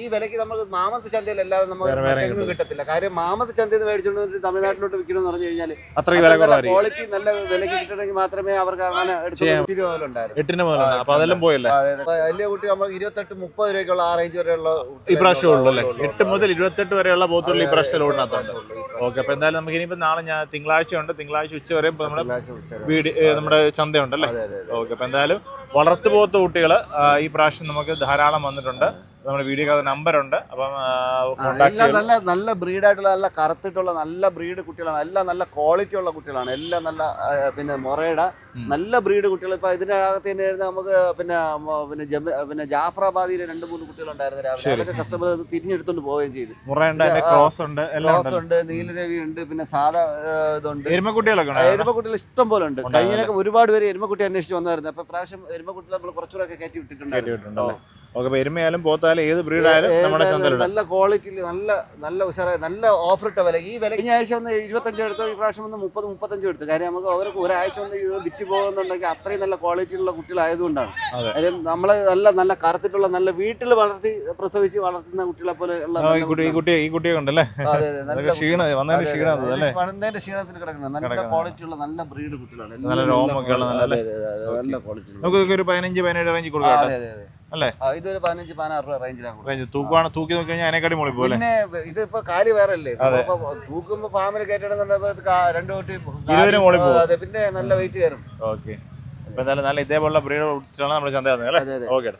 ഈ വിലയ്ക്ക് നമുക്ക് മാമത്ത് ചന്തയിൽ അല്ലാതെ നമുക്ക് കിട്ടത്തില്ല. കാര്യം മാമത്ത് ചന്തയിൽ മേടിച്ചുകൊണ്ട് തമിഴ്നാട്ടിലോട്ട് വിൽക്കണമെന്ന് പറഞ്ഞു കഴിഞ്ഞാൽ ക്വാളിറ്റി നല്ല വിലയ്ക്ക് കിട്ടണമെങ്കിൽ മാത്രമേ അവർക്ക് അങ്ങനെ വലിയ കുട്ടി നമ്മൾ 28-30 രൂപയ്ക്കുള്ള ആ റേഞ്ച് വരെയുള്ള ഇപ്രാവശ്യം 8 മുതൽ 28 വരെയുള്ള പോത്തുള്ള ഈ പ്രാവശ്യം ഓടിനകത്തുണ്ട്. ഓക്കെ, അപ്പൊ എന്തായാലും നമുക്ക് ഇനിയിപ്പോ നാളെ തിങ്കളാഴ്ച ഉണ്ട്, തിങ്കളാഴ്ച ഉച്ച വരെ നമ്മുടെ ചന്തയുണ്ടല്ലേ. ഓക്കെ, അപ്പൊ എന്തായാലും വളർത്തു പോത്ത കുട്ടികൾ ഈ പ്രാവശ്യം നമുക്ക് ധാരാളം വന്നിട്ടുണ്ട്. നമ്മുടെ വീഡിയോ നമ്പർ ഉണ്ട്. അപ്പം നല്ല ബ്രീഡായിട്ടുള്ള നല്ല കറുത്തിട്ടുള്ള നല്ല ബ്രീഡ് കുട്ടികളാണ്. എല്ലാം നല്ല ക്വാളിറ്റി ഉള്ള കുട്ടികളാണ്. എല്ലാം നല്ല പിന്നെ മൊറയുടെ നല്ല ബ്രീഡ് കുട്ടികൾ. ഇപ്പൊ ഇതിനകത്ത് തന്നെ നമുക്ക് പിന്നെ ജാഫറാബാദിയിൽ 2-3 കുട്ടികളുണ്ടായിരുന്നു രാവിലെ. അതൊക്കെ കസ്റ്റമർ തിരിഞ്ഞെടുത്തോണ്ട് പോവുകയും ചെയ്തു. ക്രോസ് ഉണ്ട്, നീലരവി ഉണ്ട്, പിന്നെ സാധാ ഇതുണ്ട്. എരുമക്കുട്ടികൾ ഇഷ്ടം പോലെ ഉണ്ട്. കഴിഞ്ഞൊക്കെ ഒരുപാട് പേര് എരുമക്കുട്ടി അന്വേഷിച്ച് വന്നായിരുന്നു. അപ്പൊ പ്രാവശ്യം എരുമക്കുട്ടി നമ്മൾ കുറച്ചുകൂടെ ഒക്കെ കയറ്റി വിട്ടിട്ടുണ്ടായിരുന്നു. എരുമയാലും പോത്താലും ഏത് ബ്രീഡായാലും നമ്മുടെ ചന്തയിലുണ്ട്. നല്ല ക്വാളിറ്റിയിൽ നല്ല ഉഷാറായ നല്ല ഓഫർ ഇട്ട വില. ഈ വില കഴിഞ്ഞ ആഴ്ച വന്ന് 25 എടുത്തു, ഈ പ്രാവശ്യം വന്ന് 30-35 എടുത്തു. കാര്യം നമുക്ക് അവർക്ക് ഒരാഴ്ച വന്ന് ഇത് വിറ്റ് പോകുന്നുണ്ടെങ്കിൽ അത്രയും നല്ല ക്വാളിറ്റിയുള്ള കുട്ടികളായതുകൊണ്ടാണ്. കാര്യം നമ്മള് നല്ല കറുത്തിട്ടുള്ള നല്ല വീട്ടിൽ വളർത്തി പ്രസവിച്ച് വളർത്തുന്ന കുട്ടികളെ പോലെ ഈ കുട്ടിയെ കണ്ടല്ലേ. വന്നതിന്റെ ക്ഷീണത്തിൽ കിടക്കുന്നത് നല്ല ക്വാളിറ്റിയുള്ള നല്ല ബ്രീഡ് കുട്ടികളാണ്. നല്ല രോമൊക്കെ നല്ല ക്വാളിറ്റി. നമുക്ക് ഒരു 15-17 റേഞ്ച് കൊടുക്കാം അല്ലേ? ഇതൊരു 15-16 രൂപ റേഞ്ചിലാണ്. തൂക്കി നോക്കി കഴിഞ്ഞാൽ അതിനെക്കാട്ടി മുകളിൽ പോലെ. പിന്നെ ഇതിപ്പോ കാല് വേറെ അല്ലേ, തൂക്കുമ്പോ ഫാമിൽ കയറ്റണമെന്നുണ്ടെങ്കിൽ 2 കോടി പിന്നെ നല്ല വെയിറ്റ് കയറും. ഓക്കെ, അപ്പൊ എന്തായാലും നല്ല ഇതേപോലുള്ള ബ്രീഡ് നമ്മുടെ ചന്തയാണ്. ഓക്കെ.